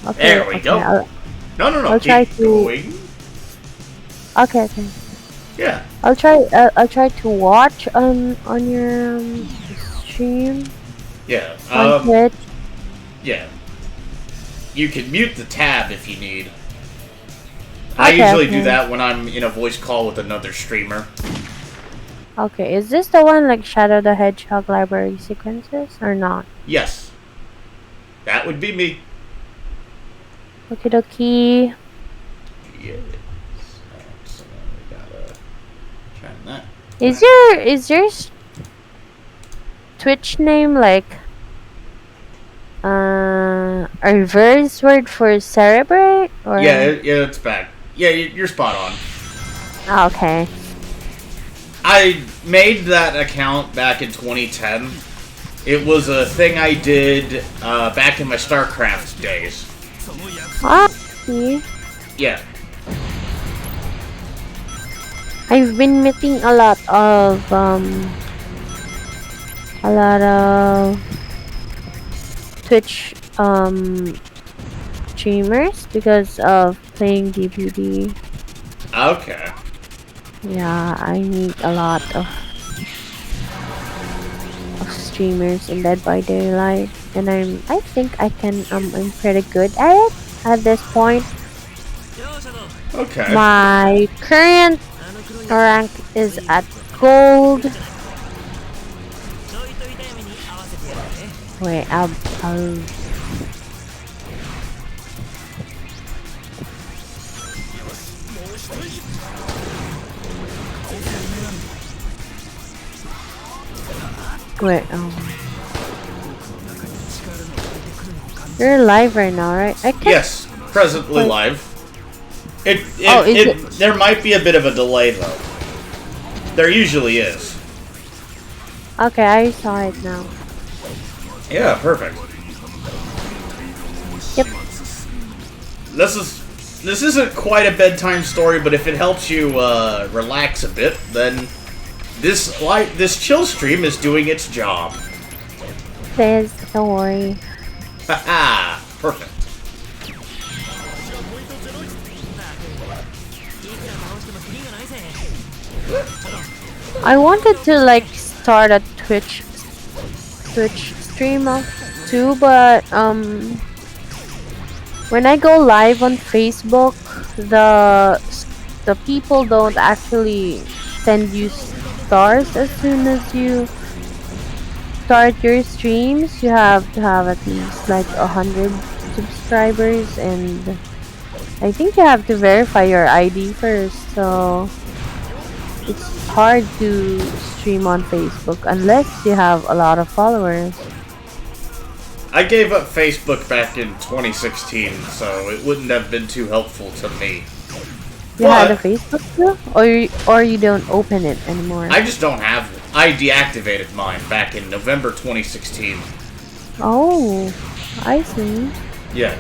Okay, There we okay. go. No, no, no. I'll try Keep to. going. Okay, okay. Yeah. I'll try. I'll try to watch on your stream Yeah. on Twitch. Yeah. You can mute the tab if you need. I Okay, usually do okay. that when I'm in a voice call with another streamer. Okay, is this the one like Shadow the Hedgehog library sequences or not? Yes. That would be me. Okie dokie. Yes. So we gotta try that. Is your Twitch name like a reverse word for celebrate or? Yeah, yeah, it's back. Yeah, you're spot on. Oh, okay. I made that account back in 2010. It was a thing I did back in my StarCraft days. Ah, see. Yeah. I've been meeting a lot of Twitch streamers because of playing DBD. Okay. Yeah, I meet a lot of streamers in Dead by Daylight, and I think I'm pretty good at it at this point. Okay. My current rank is at gold. Wait, I'll wait. You're live right now, right? I can't. Yes, presently Wait. live. Is There might be a bit of a delay though. There usually is. Okay, I saw it now. Yeah, perfect. Yep. This isn't quite a bedtime story, but if it helps you relax a bit, then this chill stream is doing its job. Please, don't worry. Haha, perfect. I wanted to like start a Twitch stream too, but when I go live on Facebook, the people don't actually send you stars as soon as you start your streams. You have to have at least like 100 subscribers, and I think you have to verify your ID first. So it's hard to stream on Facebook unless you have a lot of followers. I gave up Facebook back in 2016, so it wouldn't have been too helpful to me. You had a Facebook too, or you don't open it anymore. I just don't have it. I deactivated mine back in November 2016. Oh, I see. Yeah.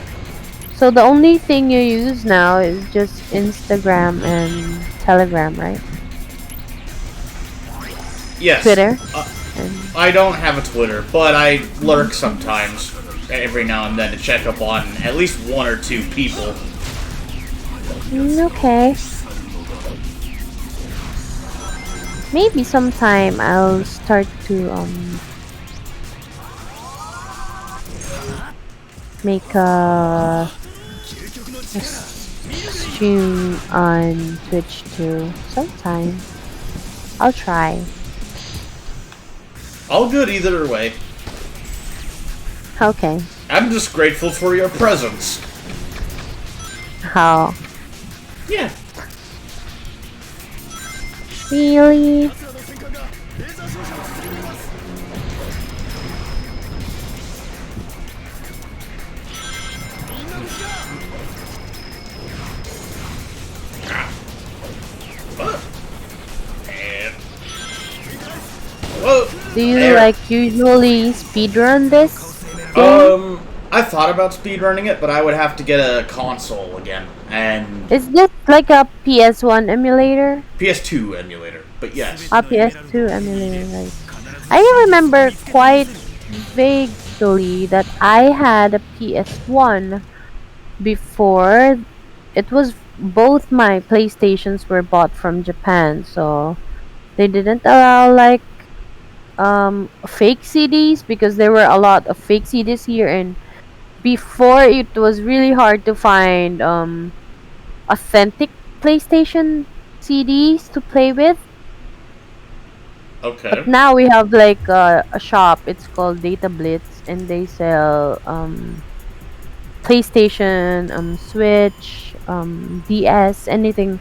So the only thing you use now is just Instagram and Telegram, right? Yes. Twitter. I don't have a Twitter, but I lurk sometimes, every now and then, to check up on at least one or two people. Okay. Maybe sometime I'll start to make a stream on Twitch too. Sometime. I'll try. All good either way. Okay. I'm just grateful for your presence. How? Yeah. Really? Do you like usually speedrun this game? I thought about speedrunning it, but I would have to get a console again. And Is this like a PS1 emulator? PS2 emulator, but yes. A PS2 emulator, right? I remember quite vaguely that I had a PS1 before, it was both my PlayStations were bought from Japan, so they didn't allow like fake CDs because there were a lot of fake CDs here, and before it was really hard to find authentic PlayStation CDs to play with. But Okay. now we have like a shop. It's called Data Blitz, and they sell PlayStation, Switch, DS, anything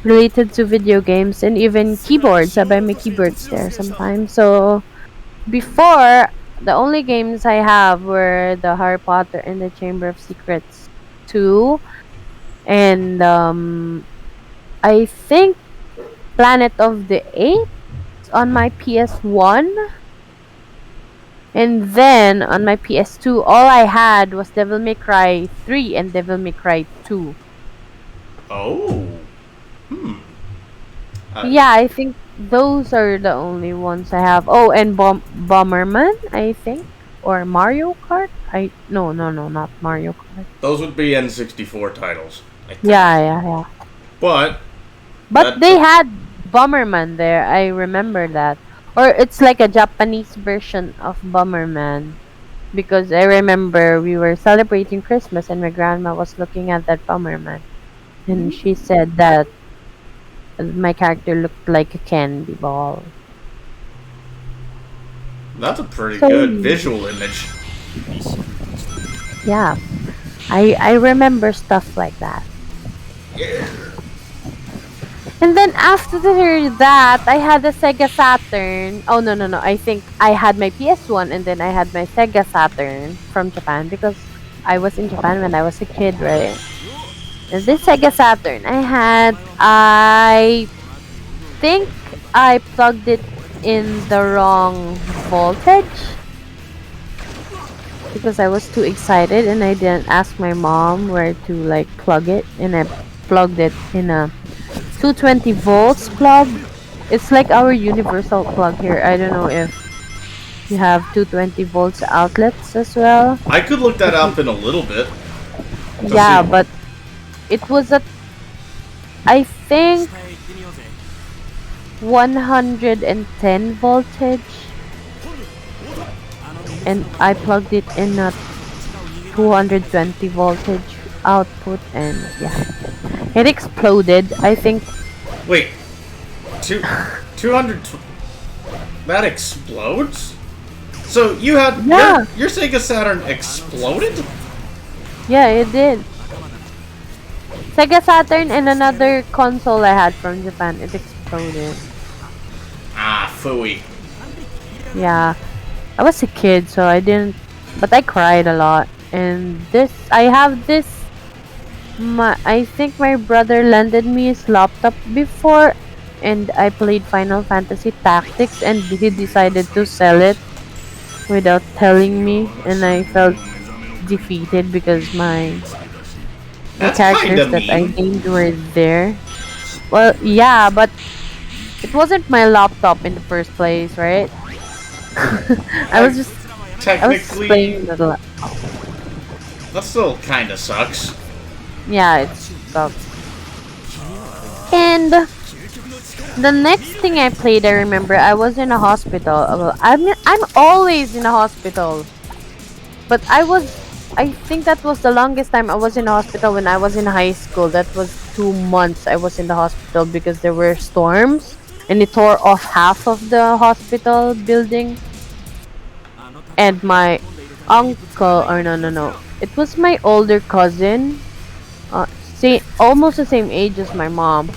related to video games, and even keyboards. I buy my keyboards there sometimes. So before, the only games I have were the Harry Potter and the Chamber of Secrets 2, and I think Planet of the Apes on my PS1. And then on my PS2, all I had was Devil May Cry 3 and Devil May Cry 2. Oh. Hmm. Uh, Yeah, I think those are the only ones I have. Oh, and Bomberman, I think, or Mario Kart. I no, not Mario Kart. those would be N64 titles, I think. Yeah, yeah, yeah. But But that they had Bomberman there. I remember that. Or it's like a Japanese version of Bomberman. Because I remember we were celebrating Christmas and my grandma was looking at that Bomberman. And she said that my character looked like a candy ball. that's a pretty So good visual image. yeah, I remember stuff like that. And then after that, I had a Sega Saturn. Oh no! I think I had my PS1 and then I had my Sega Saturn from Japan because I was in Japan when I was a kid, right? And this Sega Saturn I think I plugged it in the wrong voltage because I was too excited and I didn't ask my mom where to like plug it, and I plugged it in a 220 volts plug. It's like our universal plug here. I don't know if you have 220 volts outlets as well. I could look that But up in a little bit to yeah, see. but it was at, I think, 110 voltage, and I plugged it in at 220 voltage output, and yeah, it exploded. I think. Wait, two, 200. That explodes. So you had Yeah, your Sega Saturn exploded? yeah, it did. Sega Saturn and another console I had from Japan, it exploded. Ah, phooey. Yeah, I was a kid, so I didn't, but I cried a lot. And I have this. I think my brother lended me his laptop before, and I played Final Fantasy Tactics, and he decided to sell it without telling me, and I felt defeated because my That's kind characters of that I mean. named were there. Well, yeah, but it wasn't my laptop in the first place, right? I I was just I was just technically playing that still kind of sucks. yeah, it sucks. And the next thing I played, I remember I was in a hospital. Well, I'm always in a hospital, but I think that was the longest time I was in a hospital when I was in high school. That was 2 months I was in the hospital because there were storms and it tore off half of the hospital building. And my uncle, or no, it was my older cousin, almost the same age as my mom.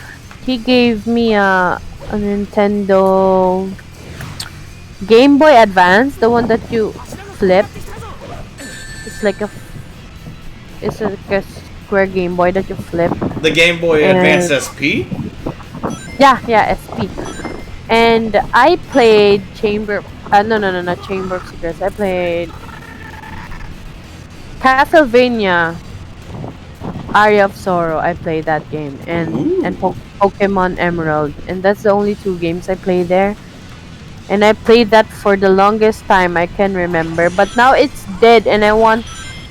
He gave me a Nintendo Game Boy Advance, the one that you flip. It's like a square Game Boy that you flip. The Game Boy Advance And SP? yeah, SP. And I played Chamber. No, not Chamber of Secrets. I played Castlevania, Area of Sorrow. I played that game, and Ooh. Pokemon Emerald, and that's the only two games I played there. And I played that for the longest time I can remember. But now it's dead, and I want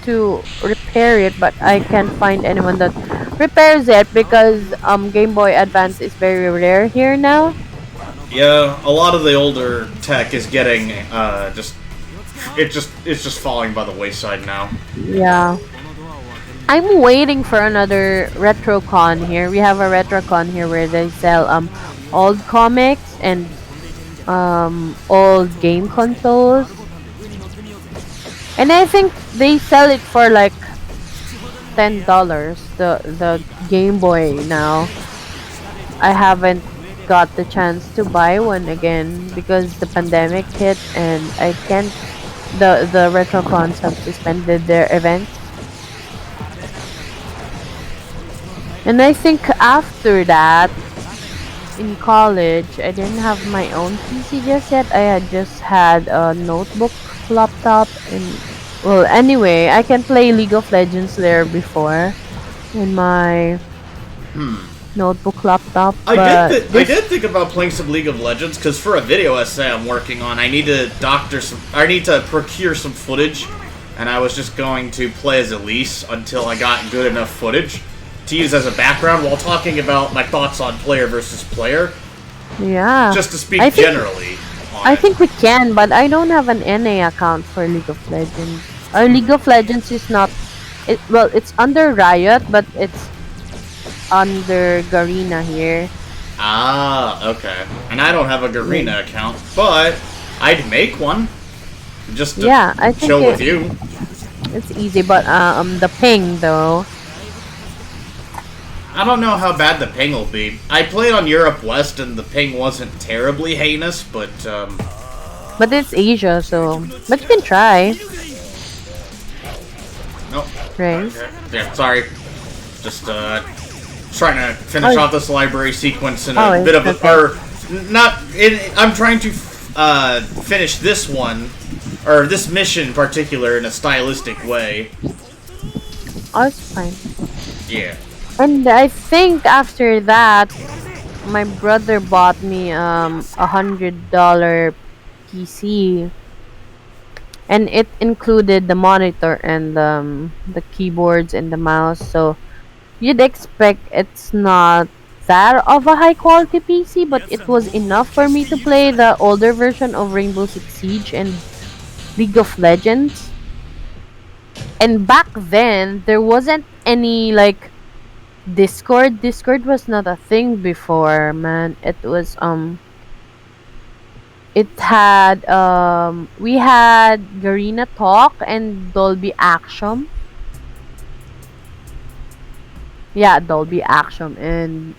to repair it, but I can't find anyone that repairs it because Game Boy Advance is very rare here now. Yeah, a lot of the older tech is getting just it's just falling by the wayside now. Yeah. I'm waiting for another RetroCon here. We have a RetroCon here where they sell old comics and old game consoles. And I think they sell it for like $10. The Game Boy now. I haven't got the chance to buy one again because the pandemic hit and I can't. The RetroCons have suspended their events. And I think after that, in college, I didn't have my own PC just yet. I had just had a notebook laptop and well, anyway, I can play League of Legends there before in my notebook laptop, but I this did think about playing some League of Legends because for a video essay I'm working on, I need to procure some footage, and I was just going to play as Elise until I got good enough footage to use as a background while talking about my thoughts on player versus player, yeah. just to speak I think generally on I it. think we can, but I don't have an NA account for League of Legends. Our League of Legends is not it well, it's under Riot, but it's under Garena here. Ah, okay. And I don't have a Mm. Garena account, but I'd make one just to Yeah, I think chill with you. it's easy, but the ping though. I don't know how bad the ping will be. I played on Europe West and the ping wasn't terribly heinous, but But it's Asia, so but you can try, no. right? Okay. Yeah, sorry. Just trying to finish Oh, off this library sequence in oh, a bit it's of a okay. or not. I'm trying to finish this one or this mission in particular in a stylistic way. Oh, it's fine. Yeah. And I think after that, my brother bought me $100 PC, and it included the monitor and the keyboards and the mouse. So you'd expect it's not that of a high quality PC, but it was enough for me to play the older version of Rainbow Six Siege and League of Legends. And back then, there wasn't any like Discord. Discord was not a thing before, man. It had we had Garena Talk and Dolby Action. Yeah, Dolby Action, and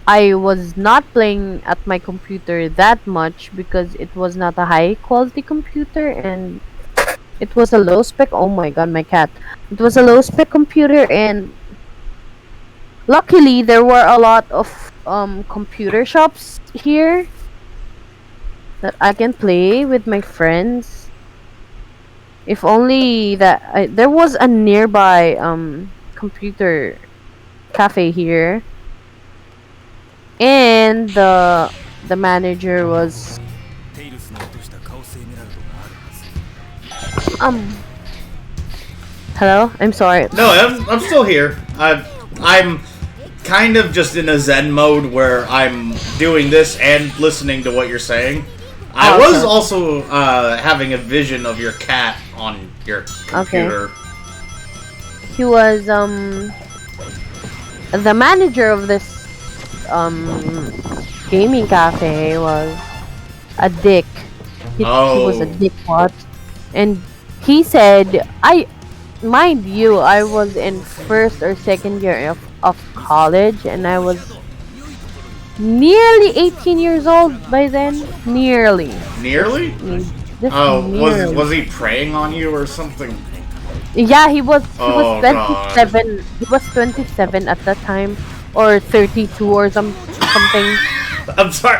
I was not playing at my computer that much because it was not a high quality computer and it was a low spec. Oh my god, my cat. It was a low spec computer, and luckily there were a lot of computer shops here that I can play with my friends. If only that there was a nearby computer cafe here, and the manager was um hello, I'm sorry. No, I'm still here. I'm kind of just in a zen mode where I'm doing this and listening to what you're saying. I Oh, was okay. also having a vision of your cat on your Okay. computer. He was the manager of this gaming cafe was a dick. He was a Oh, dickwad, and he said, "I mind you, I was in first or second year of college, and I was nearly 18 years old by then. Nearly, nearly? just Oh, nearly. was he preying on you or something? Yeah, he was Oh God. 27. He was 27 at that time, or 32 or something." I'm sorry.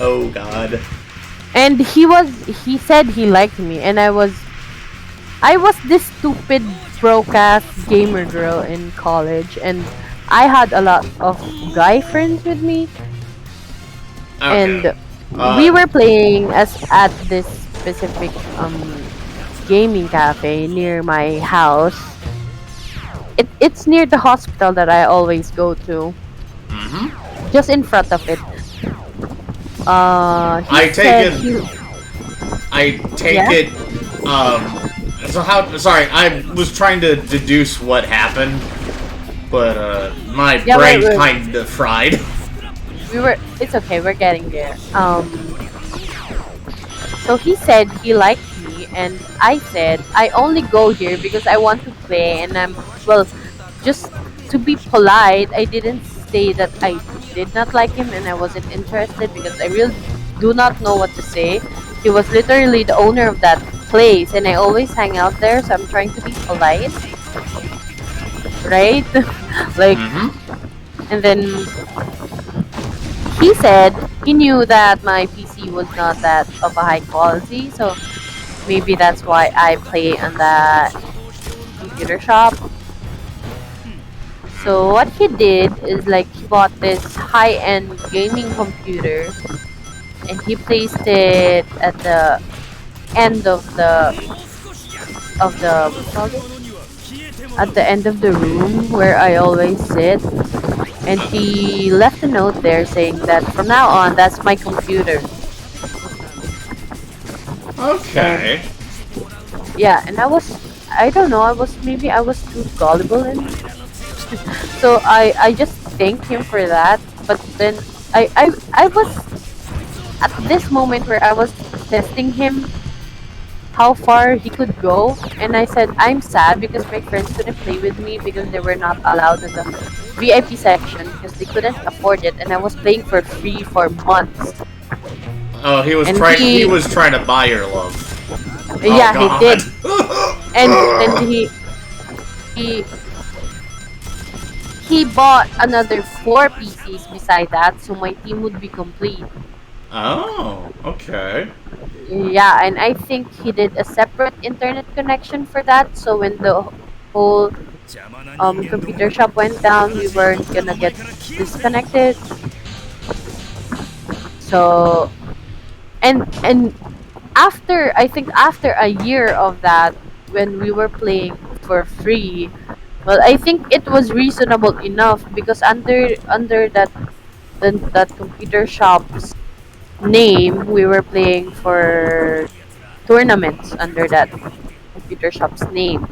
Oh God. And he said he liked me, and I was this stupid broke ass gamer girl in college, and I had a lot of guy friends with me, Okay. and we Uh, were playing as at this specific gaming cafe near my house. It's near the hospital that I always go to. Mm-hmm. Just in front of it. He I take said it. he. I take Yeah. it. So how? Sorry, I was trying to deduce what happened, but my Yeah. Wait. brain Wait. kind of fried. We were. It's okay. We're getting there. So he said he liked me, and I said I only go here because I want to play, and well, just to be polite. I didn't say that I did not like him and I wasn't interested because I really do not know what to say. He was literally the owner of that place, and I always hang out there, so I'm trying to be polite, right? Like, Mm-hmm. and then he said he knew that my PC was not that of a high quality, so maybe that's why I play on that computer shop. So what he did is like he bought this high-end gaming computer and he placed it at the end of the what do you call it? At the end of the room where I always sit. And he left a note there saying that from now on that's my computer. And Okay. yeah, and I don't know, I was too gullible and so I just thanked him for that. But then I was at this moment where I was testing him how far he could go, and I said I'm sad because my friends couldn't play with me because they were not allowed in the VIP section because they couldn't afford it, and I was playing for free for months. Oh, he was And trying. He was trying to buy your love. Oh yeah, he God. did, and he he bought another four PCs beside that, so my team would be complete. Oh. Okay. Yeah, and I think he did a separate internet connection for that, so when the whole computer shop went down, we weren't gonna get disconnected. So and after I think after a year of that, when we were playing for free, well, I think it was reasonable enough because under that computer shop's name, we were playing for tournaments under that computer shop's name.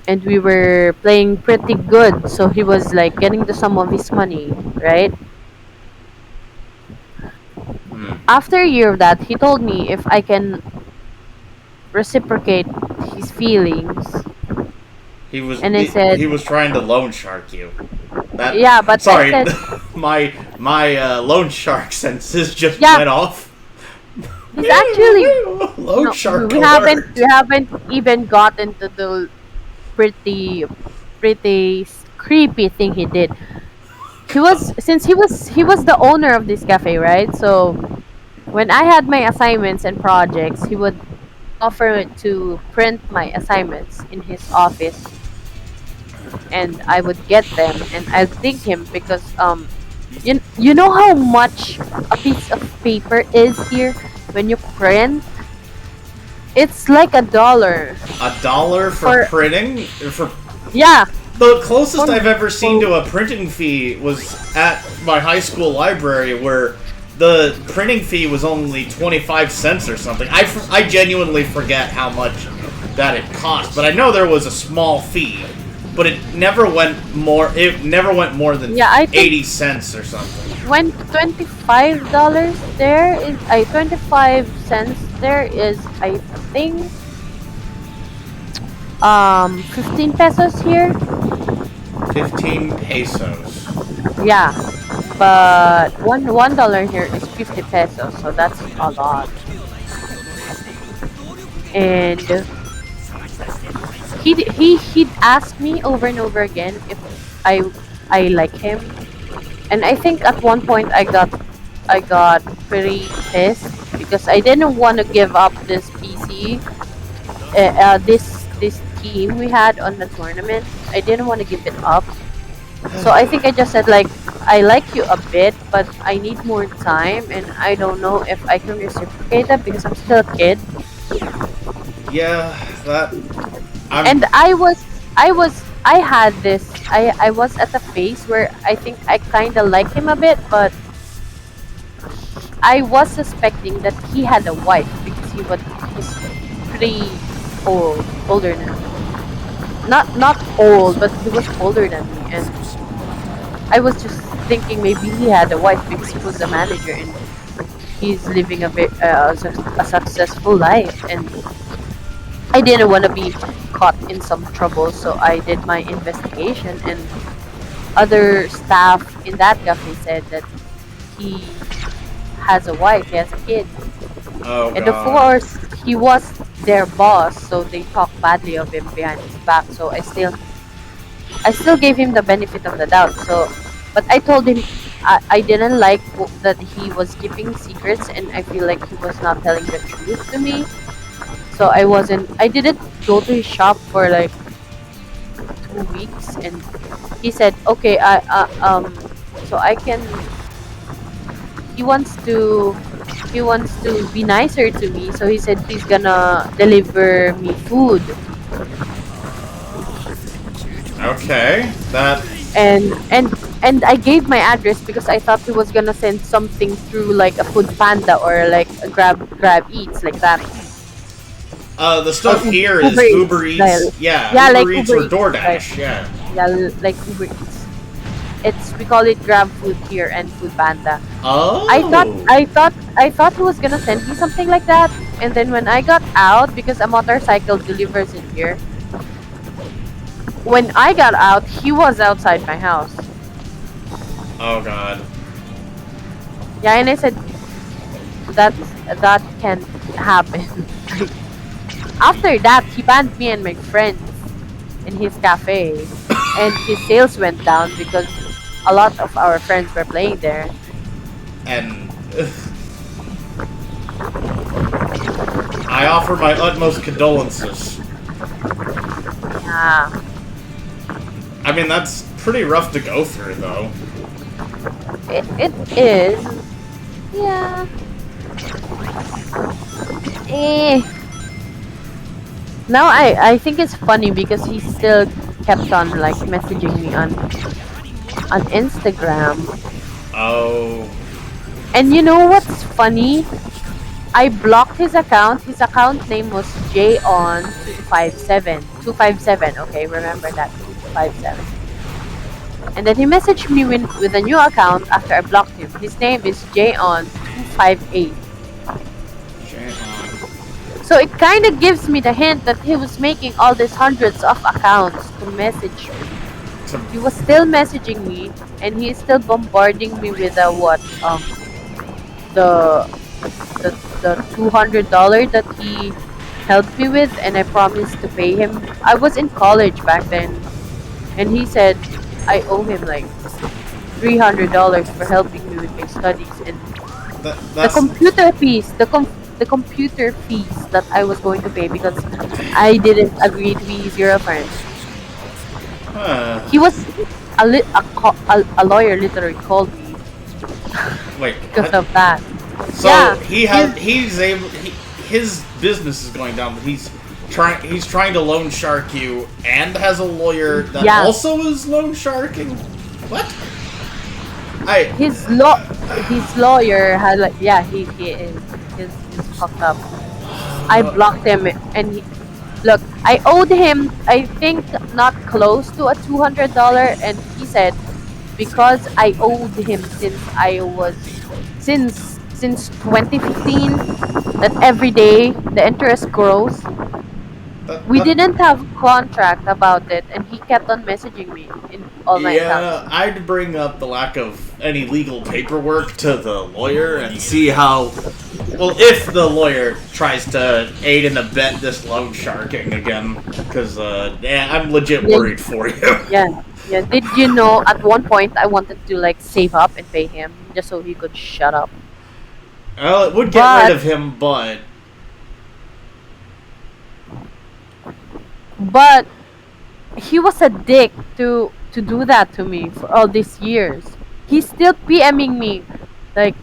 And we were playing pretty good, so he was like getting the sum of his money, right? Hmm. After a year of that, he told me if I can reciprocate his feelings, He was and I he, said, he was trying to loan shark you. That yeah, but I sorry, said, my loan shark senses just yeah, went off. he's actually Loan no, shark we alert. haven't even gotten to the pretty creepy thing he did. He was the owner of this cafe, right? So when I had my assignments and projects, he would offer to print my assignments in his office, and I would get them, and I'd thank him because you know how much a piece of paper is here when you print? It's like $1 $1 for for printing for yeah. the closest One, I've ever seen to a printing fee was at my high school library, where the printing fee was only 25 cents or something. I genuinely forget how much that it cost, but I know there was a small fee, but it never went more. It never went more than yeah, I think 80 cents or something. when $25 there is I 25 cents there is I think 15 pesos here. 15 pesos. Yeah, but $1 here is 50 pesos, so that's a lot. And he'd ask me over and over again if I I like him, and I think at one point I got pretty pissed because I didn't want to give up this PC, this team we had on the tournament. I didn't want to give it up. So I think I just said like I like you a bit, but I need more time, and I don't know if I can reciprocate that because I'm still a kid. Yeah, that I'm And I had this. I was at a phase where I think I kind of like him a bit, but I was suspecting that he had a wife because he's pretty older than me. Not old, but he was older than me, and I was just thinking maybe he had a wife because he was a manager and he's living a successful life, and I didn't want to be caught in some trouble, so I did my investigation, and other staff in that cafe said that he has a wife, he has a kid, oh and of god. course he was their boss, so they talk badly of him behind his back. So I still gave him the benefit of the doubt. So, but I told him I didn't like that he was keeping secrets, and I feel like he was not telling the truth to me. So I didn't go to his shop for like 2 weeks, and he said, okay, so I can. He wants to, he wants to be nicer to me. So he said he's gonna deliver me food, Okay, that and and and I gave my address because I thought he was gonna send something through like a Food Panda or like a Grab Eats like that, the or stuff here Uber is Eats Uber style. Eats. Yeah, Yeah, like Uber Eats Uber or Eats, right? DoorDash. Yeah. Yeah, like Uber Eats. It's we call it Grab Food here and Food Panda. Oh. I thought he was gonna send me something like that, and then when I got out, because a motorcycle delivers in here, when I got out, he was outside my house. Oh god. Yeah, and I said that that can't happen. After that, he banned me and my friends in his cafe, and his sales went down because a lot of our friends were playing there. And I offer my utmost condolences. Yeah, I mean, that's pretty rough to go through, though. it is. Yeah. Eh. Now I think it's funny because he still kept on like messaging me on Instagram. Oh. And you know what's funny? I blocked his account. His account name was JON257. 257, okay, remember that. 257. And then he messaged me with a new account after I blocked him. His name is JON258. Shit on. So it kind of gives me the hint that he was making all these hundreds of accounts to message me. He was still messaging me, and he is still bombarding me with the the $200 that he helped me with, and I promised to pay him. I was in college back then, and he said I owe him like $300 for helping me with my studies, and the That's. computer fees, the computer fees that I was going to pay because I didn't agree to be zero friends. Huh. He was a lawyer literally called me Wait. because of that. So Yeah, he's able. His business is going down, but he's trying to loan shark you and has a lawyer that yeah. also is loan sharking. What? I. His lawyer had like, yeah, he is he's fucked up. I blocked him, and look, I owed him, I think, not close to a $200, and he said because I owed him since 2015, that every day the interest grows. That, We that, didn't have a contract about it, and he kept on messaging me in all my accounts. yeah, I'd bring up the lack of any legal paperwork to the lawyer and see how. Well, if the lawyer tries to aid and abet this loan sharking again, because yeah, I'm legit Yeah, worried for you. yeah, yeah. Did you know at one point I wanted to like save up and pay him just so he could shut up? Well, it would get rid But of him, but but he was a dick to do that to me for all these years. He's still PMing me like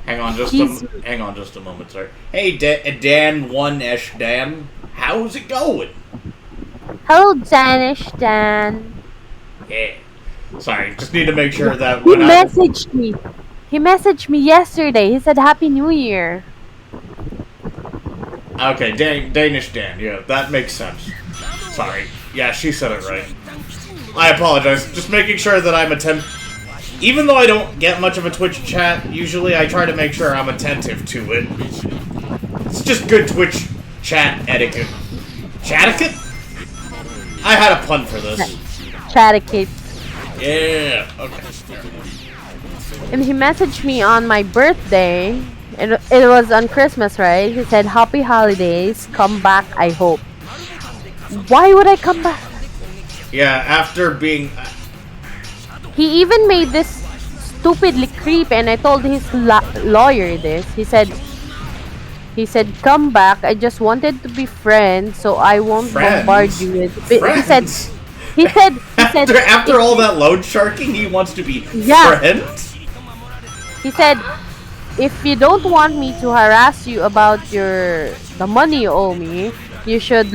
He's hang on just a moment, sir. Hey, Dan One Esh Dan, how's it going? hello, Danish Dan. Yeah. Sorry, just need to make Yeah. sure that He when I messaged me. He messaged me yesterday. He said Happy New Year. okay, Danish Dan. Yeah, that makes sense. Sorry. Yeah, she said it right. I apologize. Just making sure that I'm even though I don't get much of a Twitch chat, usually I try to make sure I'm attentive to it. It's just good Twitch chat etiquette. Chatiquette? I had a pun for this. Chaticate. Yeah, okay. And he messaged me on my birthday. It was on Christmas, right? He said, Happy holidays. Come back, I hope. Why would I come back? Yeah, after being... He even made this stupidly creep, and I told his lawyer this. He said, come back. I just wanted to be friends, so I won't bombard Friends? you with. He said, Friends? After all that loan sharking, he wants to be yeah. friends? He said, if you don't want me to harass you about the money you owe me, you should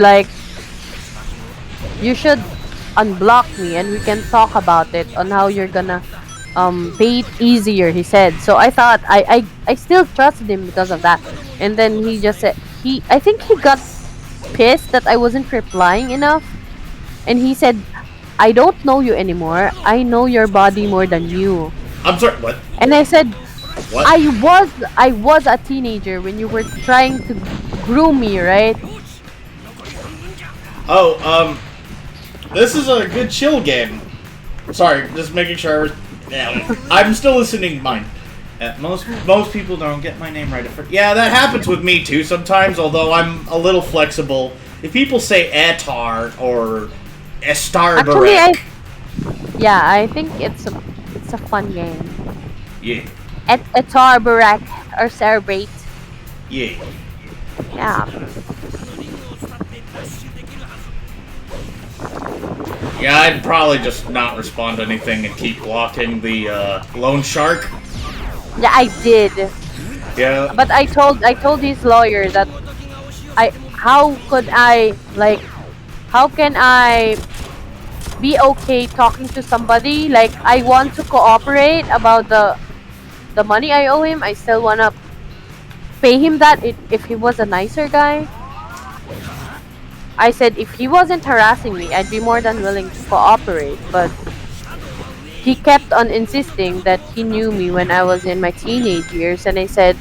unblock me and we can talk about it on how you're gonna pay it easier, he said. So I thought I still trusted him because of that. And then he just said I think he got pissed that I wasn't replying enough. And he said, I don't know you anymore. I know your body more than you. I'm sorry, what? And I said, What? I was a teenager when you were trying to groom me, right? Oh, this is a good chill game. Sorry, just making sure. Yeah, I'm still listening to mine. Most people don't get my name right at first. Yeah, that happens with me too sometimes, although I'm a little flexible. If people say Etar or Estar Actually, I think it's a fun game. Yeah. Etar Barak or Celebrate. Yeah. Yeah. Yeah, I'd probably just not respond to anything and keep blocking the loan shark. Yeah, I did. Yeah. But I told his lawyer that how can I be okay talking to somebody? Like, I want to cooperate about the money I owe him. I still wanna pay him that if he was a nicer guy. I said if he wasn't harassing me, I'd be more than willing to cooperate. But he kept on insisting that he knew me when I was in my teenage years, and I said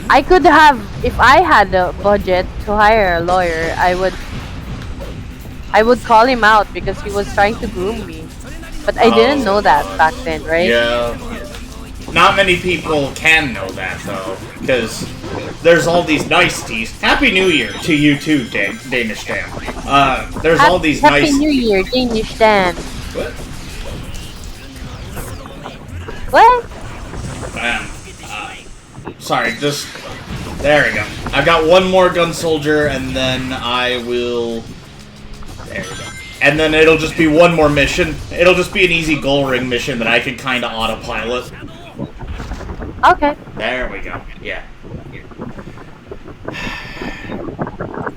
I could have, if I had the budget to hire a lawyer, I would call him out because he was trying to groom me. But I didn't know that back then, right? Yeah. Not many people can know that, though, because there's all these niceties. Happy New Year to you too, Danish Dan. There's all these Happy nice... New Year, Danish Dan. What? What? Sorry, just... There we go. I've got one more gun soldier, and then I will... There we go. And then it'll just be one more mission. It'll just be an easy goal ring mission that I can kind of autopilot. Okay. There we go. Yeah.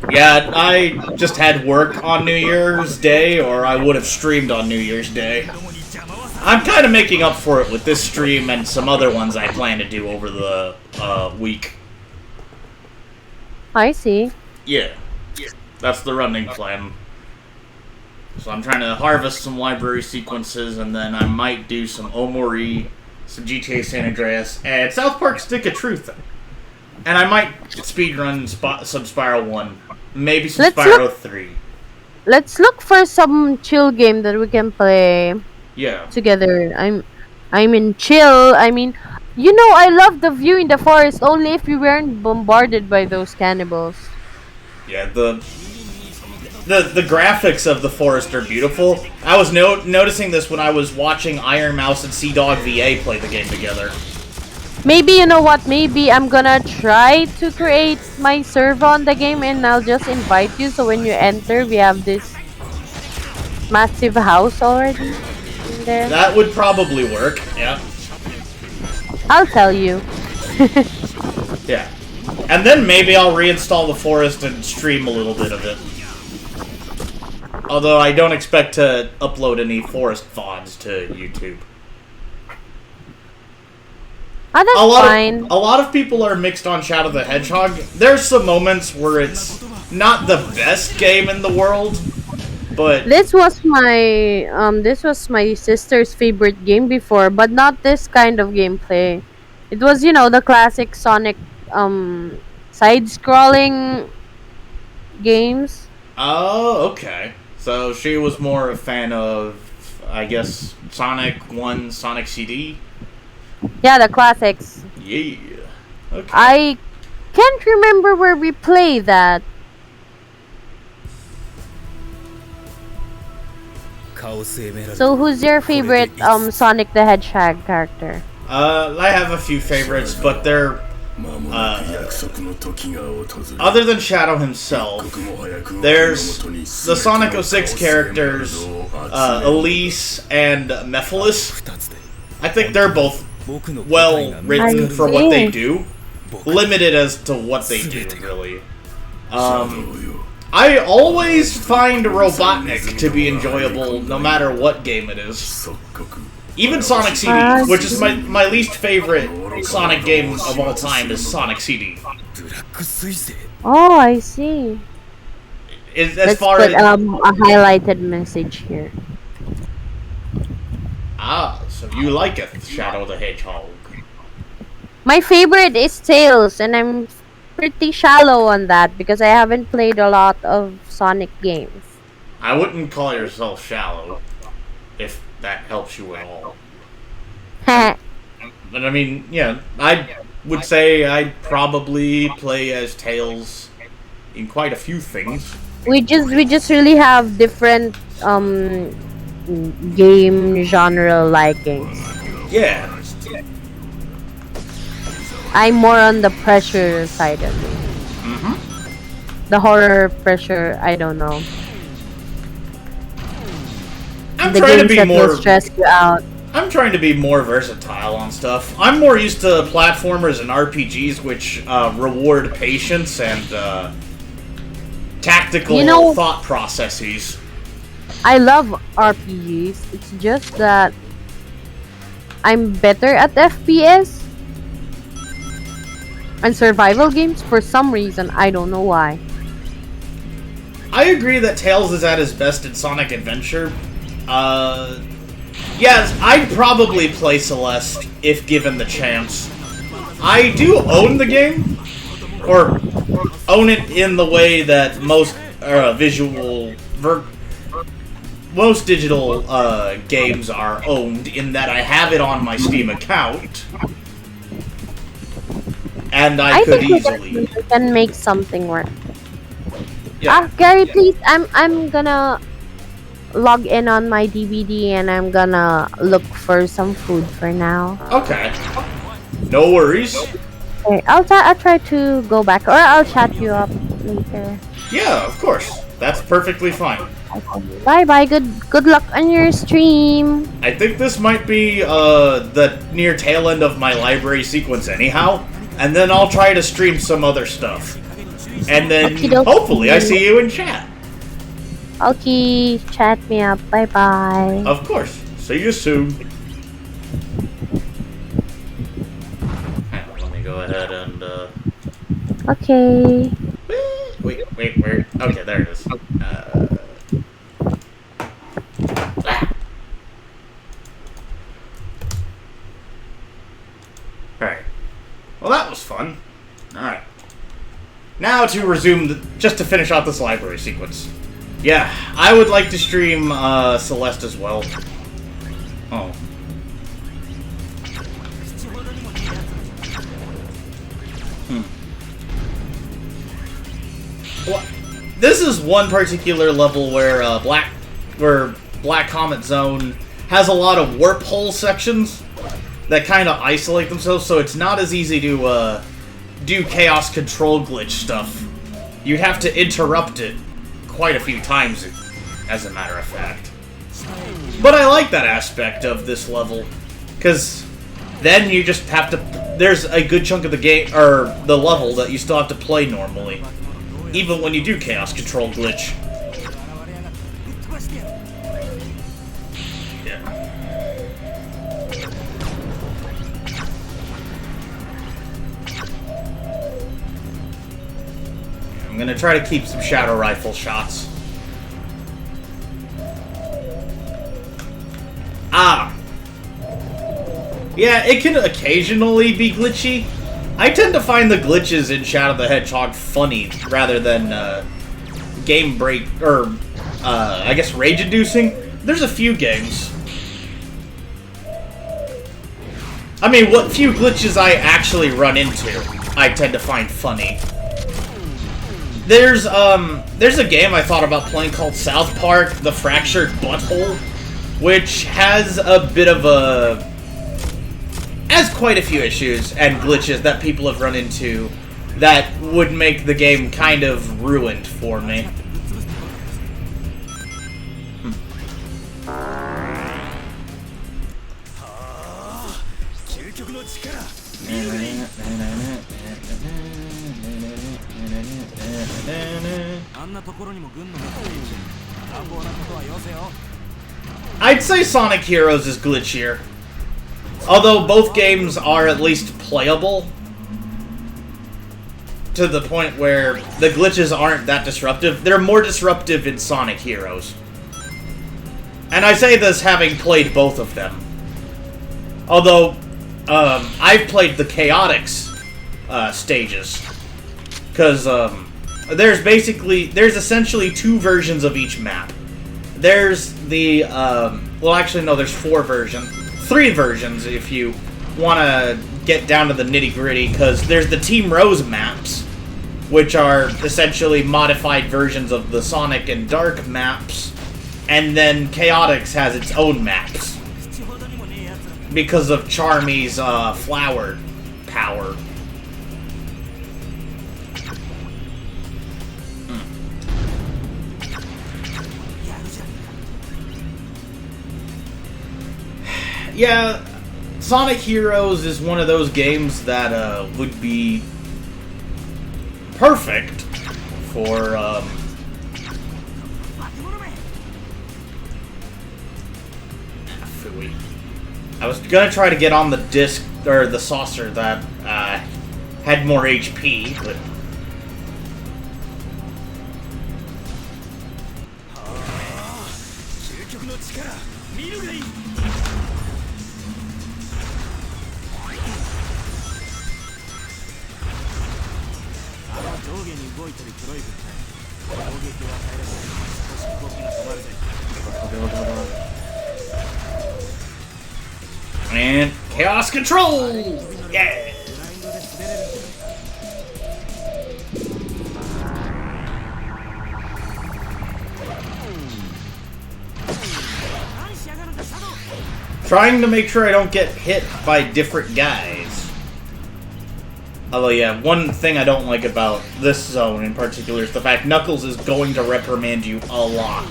Yeah, I just had work on New Year's Day, or I would have streamed on New Year's Day. I'm kind of making up for it with this stream and some other ones I plan to do over the week. I see. Yeah. That's the running plan. So I'm trying to harvest some library sequences, and then I might do some Omori, some GTA San Andreas, and South Park Stick of Truth. And I might speedrun some Spiral 1. Maybe some Spiral 3. Let's look for some chill game that we can play together. I'm in chill. I mean, I love the view in the forest only if we weren't bombarded by those cannibals. Yeah, the graphics of the forest are beautiful. I was noticing this when I was watching Iron Mouse and Sea Dog VA play the game together. Maybe, you know what, maybe I'm gonna try to create my server on the game and I'll just invite you so when you enter we have this massive house already in there. That would probably work, yeah. I'll tell you. Yeah. And then maybe I'll reinstall the forest and stream a little bit of it. Although I don't expect to upload any forest VODs to YouTube. Oh, that's fine. A lot of people are mixed on Shadow the Hedgehog. There's some moments where it's not the best game in the world, but This was my sister's favorite game before, but not this kind of gameplay. It was, the classic Sonic side scrolling games. oh, okay. So she was more a fan of, I guess, Sonic 1, Sonic CD? Yeah, the classics. Yeah. Okay. I can't remember where we play that. So who's your favorite Sonic the Hedgehog character? I have a few favorites, but they're other than Shadow himself, there's the Sonic 06 characters, Elise and Mephiles. I think they're both well written for what they do. Limited as to what they do, really. I always find Robotnik to be enjoyable no matter what game it is. Even Sonic CD, which is my least favorite Sonic game of all time, is Sonic CD. Oh, I see. As far put as a highlighted message here. So you like it, Shadow the Hedgehog. My favorite is Tails, and I'm pretty shallow on that because I haven't played a lot of Sonic games. I wouldn't call yourself shallow, if that helps you at all. But I mean, yeah, I would say I'd probably play as Tails in quite a few things. We just really have different game genre likings. Yeah. I'm more on the pressure side of it. The horror pressure, I don't know. I'm the trying to games be that more will stress you out. I'm trying to be more versatile on stuff. I'm more used to platformers and RPGs which reward patience and tactical thought processes. I love RPGs. It's just that I'm better at FPS and survival games for some reason. I don't know why. I agree that Tails is at his best in Sonic Adventure. Yes, I'd probably play Celeste if given the chance. I do own the game, or own it in the way that most most digital games are owned, in that I have it on my Steam account, and I could easily we can make something work. Yeah. Gary, please, I'm gonna log in on my DVD and I'm gonna look for some food for now. Okay. No worries. Okay, I'll try to go back, or I'll chat you up later. Yeah, of course. That's perfectly fine. Bye bye. Good luck on your stream. I think this might be the near tail end of my library sequence anyhow, and then I'll try to stream some other stuff. And then hopefully I see you in chat. Okay, chat me up. Bye bye. Of course. See you soon. Hang on, let me go ahead and Okay. Wait, where? Okay, there it is. Alright. Well, that was fun. Alright. Now to resume, just to finish out this library sequence. Yeah, I would like to stream Celeste as well. Oh. Well, this is one particular level where Black Comet Zone has a lot of warp hole sections that kind of isolate themselves, so it's not as easy to do chaos control glitch stuff. You'd have to interrupt it quite a few times, as a matter of fact. But I like that aspect of this level, because then you just have to... There's a good chunk of the game, or the level, that you still have to play normally. Even when you do Chaos Control glitch. I'm gonna try to keep some Shadow Rifle shots. Ah! Yeah, it can occasionally be glitchy. I tend to find the glitches in Shadow the Hedgehog funny rather than game break, or I guess rage-inducing. There's a few games. I mean, what few glitches I actually run into, I tend to find funny. There's a game I thought about playing called South Park: The Fractured Butthole, which has a bit of has quite a few issues and glitches that people have run into that would make the game kind of ruined for me. I'd say Sonic Heroes is glitchier. Although both games are at least playable, to the point where the glitches aren't that disruptive. They're more disruptive in Sonic Heroes. And I say this having played both of them. Although, I've played the Chaotix stages. Because, there's essentially two versions of each map. There's the, well actually no, there's three versions if you want to get down to the nitty-gritty, because there's the Team Rose maps, which are essentially modified versions of the Sonic and Dark maps, and then Chaotix has its own maps, because of Charmy's flower power. Yeah, Sonic Heroes is one of those games that would be perfect for Fooey. I was gonna try to get on the disc or the saucer that had more HP, but and Chaos Control! Yeah! Trying to make sure I don't get hit by different guys. Although, yeah, one thing I don't like about this zone in particular is the fact Knuckles is going to reprimand you a lot.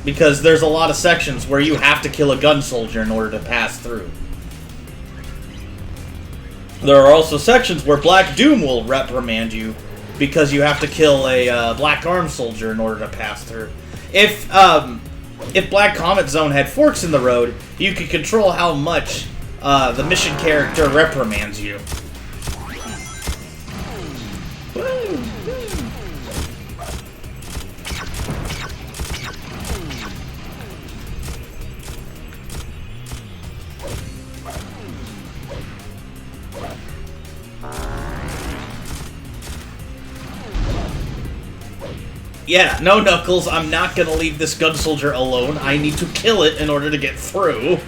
Because there's a lot of sections where you have to kill a gun soldier in order to pass through. There are also sections where Black Doom will reprimand you because you have to kill a Black Arm soldier in order to pass through. If Black Comet Zone had forks in the road, you could control how much the mission character reprimands you. Yeah, no, Knuckles, I'm not gonna leave this gun soldier alone. I need to kill it in order to get through.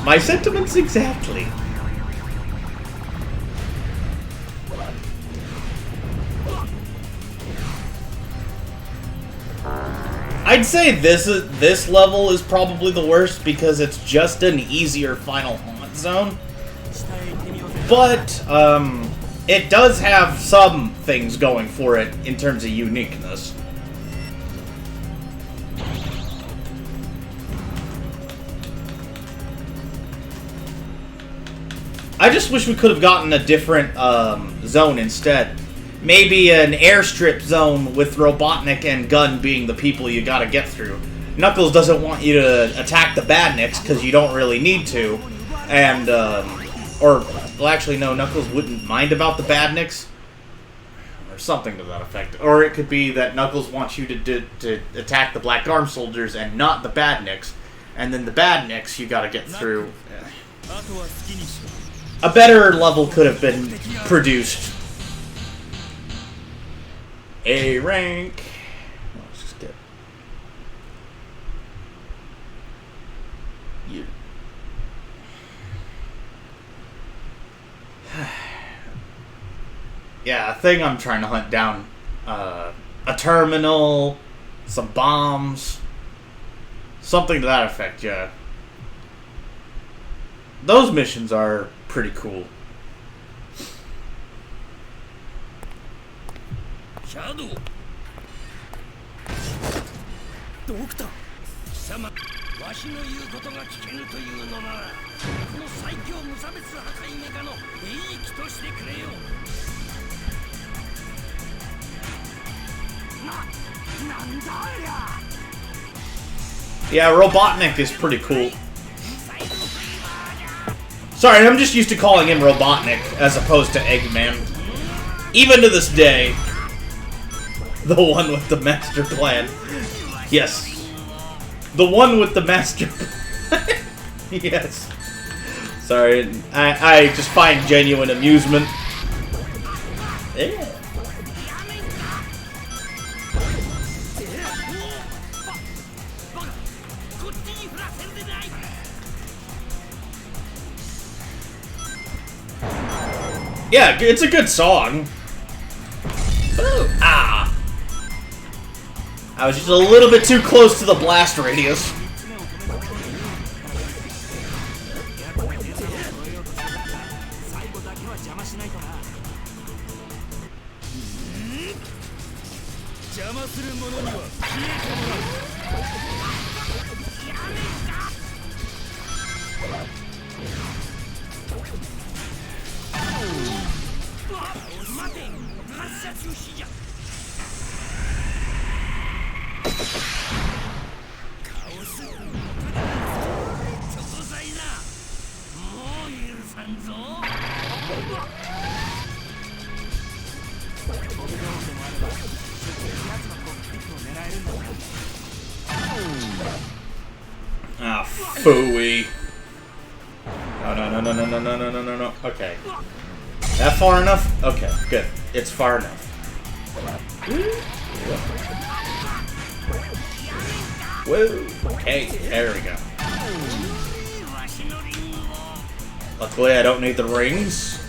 My sentiments exactly. I'd say this level is probably the worst because it's just an easier Final Haunt zone. But, it does have some things going for it in terms of uniqueness. I just wish we could have gotten a different zone instead. Maybe an airstrip zone with Robotnik and Gun being the people you gotta get through. Knuckles doesn't want you to attack the badniks because you don't really need to. And, well, actually, no, Knuckles wouldn't mind about the badniks. Or something to that effect. Or it could be that Knuckles wants you to attack the Black Arm Soldiers and not the badniks. And then the badniks you gotta get through. A better level could have been produced. A rank. Let's just get... Yeah. Yeah, a thing I'm trying to hunt down. A terminal, some bombs, something to that effect, yeah. Those missions are pretty cool. Shadow. Doctor. 貴様、わしの言うことが聞けぬというのなら、この最強無差別破壊メカの兵役としてくれよ。なんだありゃ。Yeah, Robotnik is pretty cool. Sorry, I'm just used to calling him Robotnik as opposed to Eggman. Even to this day. The one with the master plan. Yes. The one with the master plan. Yes. Sorry, I just find genuine amusement. Yeah. Yeah, it's a good song. Ooh, ah. I was just a little bit too close to the blast radius. Ah, phooey. No. Okay. That far enough? Okay, good. It's far enough. Woo! Okay, there we go. Luckily, I don't need the rings.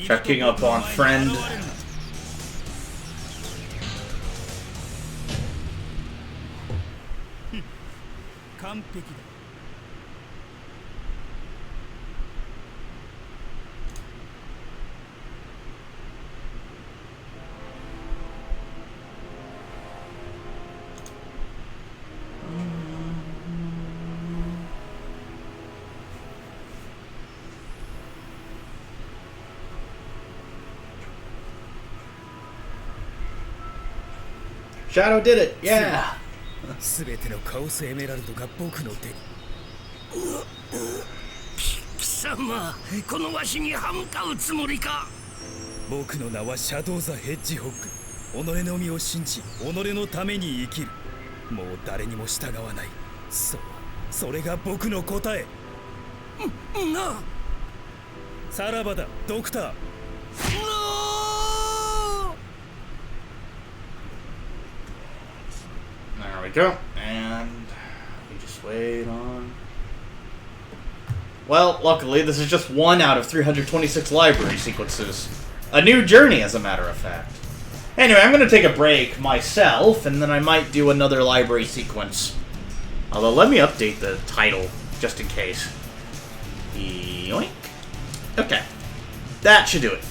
Checking up on friend. Shadow did it, yeah! すべてのカオスエメラルドが僕の手に。貴様、このわしに歯向かうつもりか。僕の名はシャドウ・ザ・ヘッジホッグ。己の身を信じ、己のために生きる。もう誰にも従わない。そう、それが僕の答え。なあ。さらばだ、ドクター。There we go, and we just wait on... Well, luckily, this is just one out of 326 library sequences. A new journey, as a matter of fact. Anyway, I'm going to take a break myself, and then I might do another library sequence. Although, let me update the title, just in case. Yoink. Okay. That should do it.